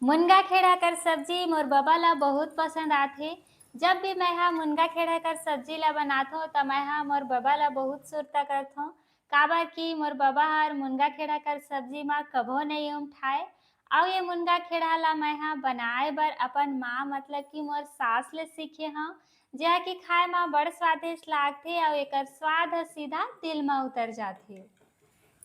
मुनगा खेड़ा कर सब्जी मोर बबा ला बहुत पसंद आथे। जब भी मैं हा मुनगा खेड़ा कर सब्जी ला बनाथो त मैं हा मोर बबा ला बहुत सुरता करथों। काबर कि मोर बबा हर मुनगा खेड़ा कर सब्जी मा कभो नहीं उमठाए। अउ ये मुनगा खेड़ा ला मैं हा बनाए बर अपन माँ मतलब कि मोर सास ले सीखे हव। जेहा कि खाए मा बड़ स्वादिष्ट लागथे अउ एकर स्वाद ह सीधा दिल मा उतर जाथे।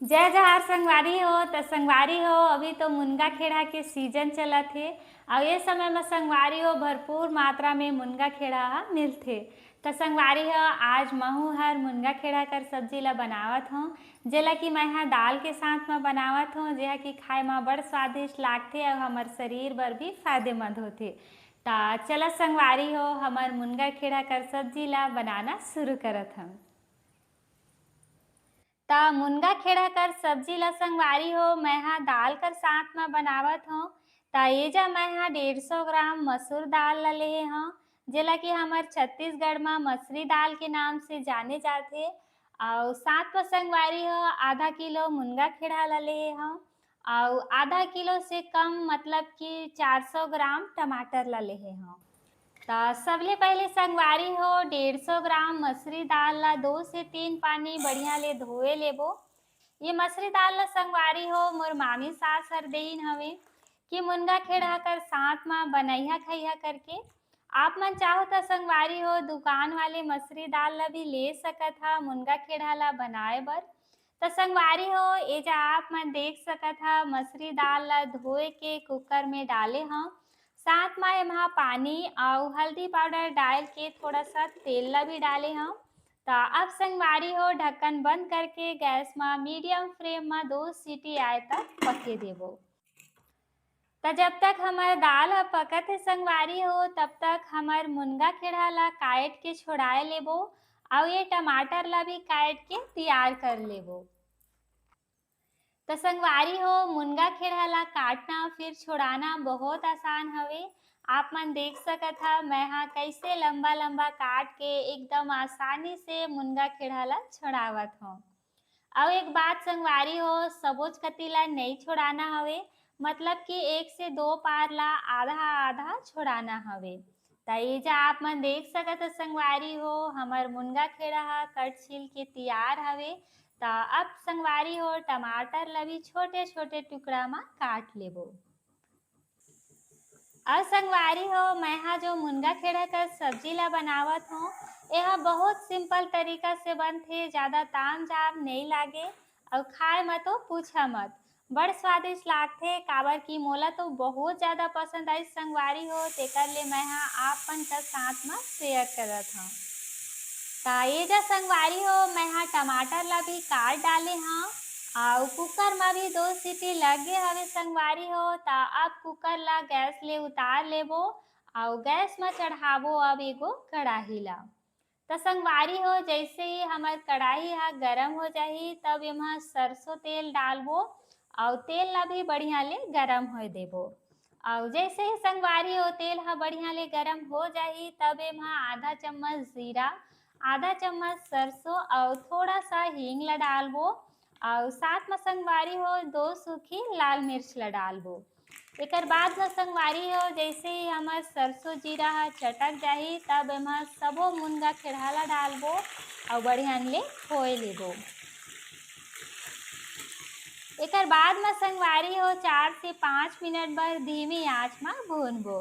जय जहार संगवारी हो त संगवारी हो अभी तो मुनगा खेड़ा के सीजन चलत हे। अउ ए समय म संगवारी हो भरपूर मात्रा में मुनगा खेड़ा ह मिलथे। त संगवारी हो आज महू हर मुनगा खेड़ा कर सब्जी ला बनावत हूँ, जेला कि मैं हा दाल के साथ म बनावत हूँ, जेहा कि खाए म बड़ स्वादिष्ट लागथे अउ हमर शरीर बर भी फायदेमंद होथे। त चला संगवारी हो हमर मुनगा खेड़ा कर सब्जी ला बनाना शुरू करत हन। त मुनगा खेड़ा कर सब्जी ला संगवारी हो मैं हा दाल कर साथ म बनावत हूँ। त एजा मैं हा 150 ग्राम मसूर दाल ला लेहे हव, जेला कि हमर छत्तीसगढ़ म मसरी दाल के नाम से जाने जाथे। अउ साथ म संगवारी हो आधा किलो मुनगा खेड़ा ला लेहे हव अउ आधा किलो से कम मतलब कि 400 ग्राम टमाटर ला लेहे हव। त सबले पहिले संगवारी हो 150 ग्राम मसूरी दाल ला 2 से 3 पानी बढ़िया ले धोए लेबो। ये मसूरी दाल ला संगवारी हो मोर मामी सास हर देइन हवे कि मुनगा खेड़ा कर साथ म बनइहा खइहा करके। आप मन चाहो त संगवारी हो दुकान वाले मसूरी दाल ला भी ले सकत ह मुनगा खेड़ा ला बनाए बर। त संगवारी हो एजा आप मन देख सकत ह मसूरी दाल ला धोए के कुकर में डाले हव। साथ म एम्हा पानी अउ हल्दी पाउडर डाल के थोड़ा सा तेल ला भी डाले हव। त अब संगवारी हो ढक्कन बंद करके गैस म मीडियम फ्लेम म 2 सीटी आए तक पके देबो। त जब तक हमर दाल ह पकत हे संगवारी हो तब तक हमर मुनगा खेड़ा ला काट के छोड़ाए लेबो अउ ये टमाटर ला भी काट के तियार कर लेबो। त संगवारी हो मुनगा खेड़ा ला काटना फिर छोड़ाना बहुत आसान हवे। आप मन देख सकत ह मैं हा कैसे लंबा-लंबा काट के एकदम आसानी से मुनगा खेड़ा ला छोड़ावत हव। अउ एक बात संगवारी हो सबोच कति ला नहीं छोड़ाना हवे, मतलब कि 1 से 2 पार ला आधा-आधा छोड़ाना हवे। त एजा आप मन देख सकत ह संगवारी हो हमर मुनगा खेड़ा ह कट छिल के तियार हवे। त अब संगवारी हो टमाटर ला भी छोटे-छोटे टुकड़ा म काट लेबो। और संगवारी हो मैं हा जो मुनगा खेड़ा कर सब्जी ला बनावत हूँ, एहा बहुत सिंपल तरीका से बनथे, ज़्यादा ताम-झाम नहीं लागे अउ खाए म तो पूछा मत। बड़ स्वादिष्ट लागथे काबर कि मोला तो बहुत ज़्यादा पसंद आइस संगवारी हो तेकर ले मैं हा आप मन कर साथ म शेयर करत हव। त एजा संगवारी हो मैं हा टमाटर ला भी काट डाले हव अउ कुकर म भी 2 सीटी लग गे हवे संगवारी हो। त अब कुकर ला गैस ले उतार लेबो अउ गैस म चढ़ाबो अब एगो कड़ाही ला। त संगवारी हो जइसे ही हमर कड़ाही ह गरम हो जाही तब एमा सरसों तेल डालबो अउ तेल ला भी बढ़िया ले गरम होए देबो। अउ जइसे ही संगवारी हो तेल ह बढ़िया ले गरम हो जाही तब एमा आधा चम्मच जीरा, आधा चम्मच सरसों अउ थोड़ा सा हींग ला डालबो अउ साथ म संगवारी हो 2 सूखी लाल मिर्च ला डालबो। एकर बाद म संगवारी हो जइसे ही हमर सरसों जीरा ह चटक जाही तब एमा सबो मुनगा खेड़ा ला डालबो अउ बढ़ियान ले होए लेबो। एकर बाद म संगवारी हो 4 से 5 मिनट बर धीमी आँच म भूनबो।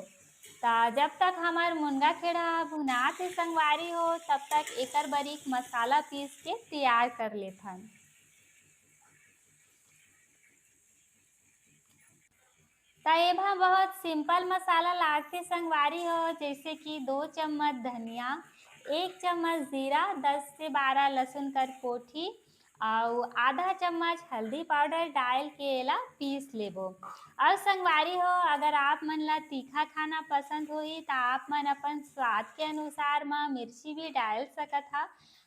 त जब तक हमर मुनगा खेड़ा ह भुनात हे संगवारी हो तब तक एकर बर एक मसाला पीस के तियार कर लेथन। त एमा बहुत सिंपल मसाला लागथे संगवारी हो जइसे कि 2 चम्मच धनिया, 1 चम्मच जीरा, 10 से 12 लसुन कर पोठी अउ आधा चम्मच हल्दी पाउडर डाल के एला पीस लेबो। और संगवारी हो अगर आप मन ला तीखा खाना पसंद होही त आप मन अपन स्वाद के अनुसार म मिर्ची भी डाल सकत ह।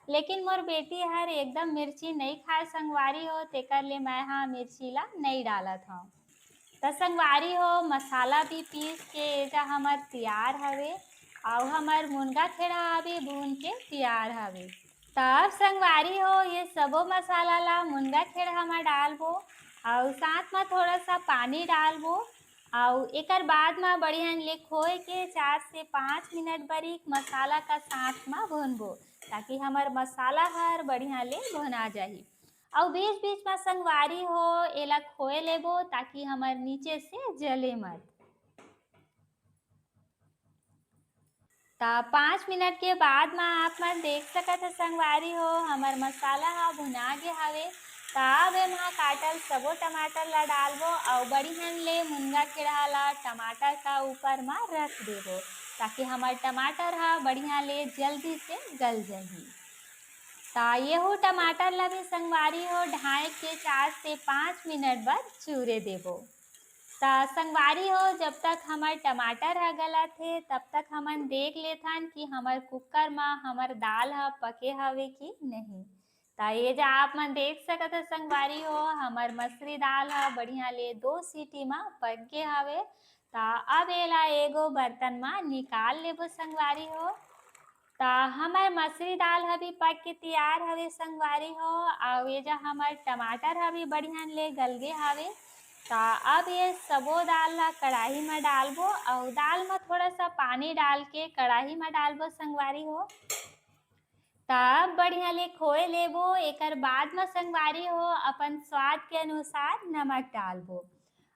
लेकिन मोर बेटी हर एकदम मिर्ची नहीं खाए संगवारी हो तेकर ले मैं हा मिर्ची ला नहीं डालत हव। त संगवारी हो मसाला भी पीस के एजा हमर तियार हवे अउ हमर मुनगा खेड़ा भी भून के तियार हवे। तब संगवारी हो ये सबो मसाला ला मुनगा खेड़ा म डालबो अउ साथ म थोड़ा सा पानी डालबो अउ एकर बाद म बढ़िया ले खोए के 4 से 5 मिनट बरीक मसाला का साथ म भूनबो, ताकि हमर मसाला हर बढ़िया ले भुना जाही। अउ बीच-बीच म संगवारी हो एला खोए लेबो, ताकि हमर नीचे से जले मत। त 5 मिनट के बाद म आप मन देख सकत ह संगवारी हो हमर मसाला ह भुना गे हवे। त अब एमा काटल सबो टमाटर ल डालबो अउ बढ़िया ले मुनगा खेड़ा ल टमाटर का ऊपर म रख देबो, ताकि हमर टमाटर ह बढ़िया ले जल्दी से गल जाही। त येहू टमाटर ला भी संगवारी हो ढाँक के 4 से 5 मिनट बर चूरे देबो। त संगवारी हो जब तक हमर टमाटर ह गलत हे तब तक हमन देख लेथन कि हमर कुकर म हमर दाल ह पके हवे कि नहीं। त एजा आप मन देख सकत ह संगवारी हो हमर मसरी दाल ह बढ़िया ले 2 सीटी म पक गे हवे। त अब एला एगो बर्तन म निकाल लेबो संगवारी हो। त हमर मसरी दाल ह भी पक के तियार हवे संगवारी हो अउ एजा हमर टमाटर ह भी बढ़िया ले गलगे हवे। त अब ये सबो दाल ला कढ़ाई में डालबो अउ दाल में थोड़ा सा पानी डाल के कढ़ाई में डालबो संगवारी हो। तब बढ़िया ले खोए लेबो एकर बाद में संगवारी हो अपन स्वाद के अनुसार नमक डालबो।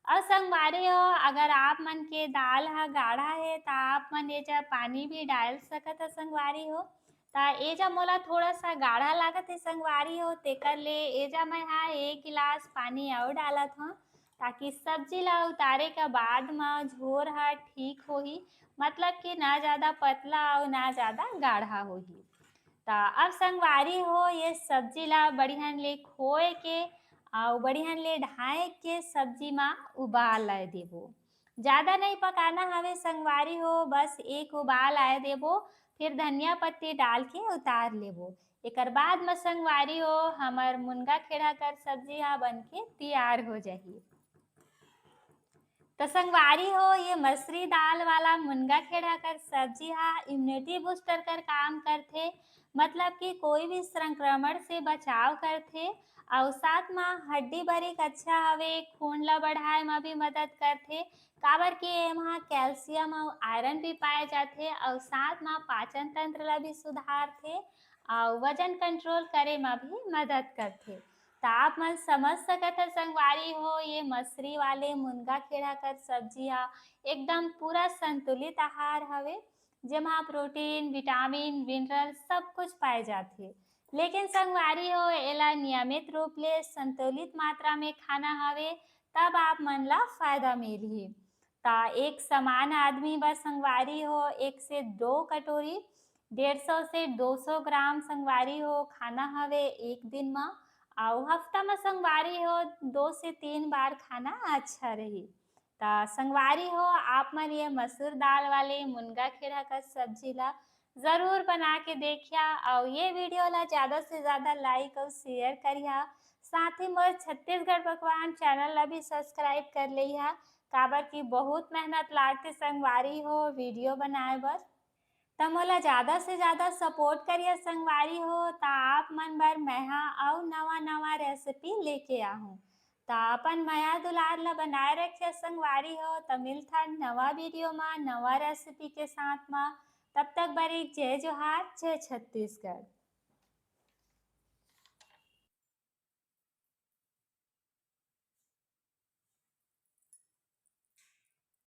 और संगवारी हो अगर आप मन के दाल ह गाढ़ा हे त आप मन एजा पानी भी डाल सकत ह संगवारी हो। त एजा मोला थोड़ा सा गाढ़ा लागत हे संगवारी हो तेकर ले एजा मैं हा 1 गिलास पानी अउ डालत हव, ताकि सब्जी ला उतारे के बाद म झोर ह ठीक होही, मतलब कि ना ज़्यादा पतला अउ ना ज़्यादा गाढ़ा होही। त अब संगवारी हो ये सब्जी ला बढ़िया ले खोए के अउ बढ़िया ले ढाँक के सब्जी म उबाल आए देबो। ज़्यादा नहीं पकाना हवे संगवारी हो बस 1 उबाल आए देबो, फिर धनिया पत्ती डाल के उतार लेबो। एकर बाद म संगवारी हो हमर मुनगा खेड़ा कर सब्जी ह बनके तियार हो जाही। तो संगवारी हो ये मसरी दाल वाला मुनगा खेड़ा कर सब्जी हा इम्यूनिटी बूस्टर कर काम करथे, मतलब कि कोई भी संक्रमण से बचाव करथे अउ साथ म हड्डी बरिक अच्छा हवे, खून ला बढ़ाए म भी मदद करथे। काबर कि एमा कैल्शियम अउ आयरन भी पाए जाथे अउ साथ म पाचन तंत्र ला भी सुधारथे अउ वजन कंट्रोल करे म भी मदद करथे। त आप मन समझ सकत ह संगवारी हो ये मसरी वाले मुनगा खेड़ा कर सब्जी ह एकदम पूरा संतुलित आहार हवे, जेमा प्रोटीन, विटामिन, मिनरल सब कुछ पाए जाथे। लेकिन संगवारी हो एला नियमित रूप ले संतुलित मात्रा में खाना हवे, तब आप मन ला फ़ायदा मिलही। त एक समान आदमी बर संगवारी हो 1 से 2 कटोरी 150 से 200 ग्राम संगवारी हो खाना हवे 1 दिन म अउ हफ्ता में संगवारी हो 2 से 3 बार खाना अच्छा रही। त संगवारी हो आप मन ये मसूर दाल वाले मुनगा खेड़ा कर सब्जी ला ज़रूर बना के देखिया अउ ये वीडियो ला ज़्यादा से ज़्यादा लाइक अउ शेयर करिहा। साथ ही मोर छत्तीसगढ़ पकवान चैनल ला भी सब्सक्राइब कर लेइहा, काबर की बहुत मेहनत लागथे संगवारी हो वीडियो बनाए बर। त मोला ज़्यादा से ज़्यादा सपोर्ट करिहा संगवारी हो त आप मन बर मेंहा अउ नवा-नवा रेसिपी लेके आहूँ। त अपन माया दुलार ला बनाए रखिया संगवारी हो त मिलथन नवा वीडियो म नवा रेसिपी के साथ म। तब तक बरी जय जोहार, जय छत्तीसगढ़।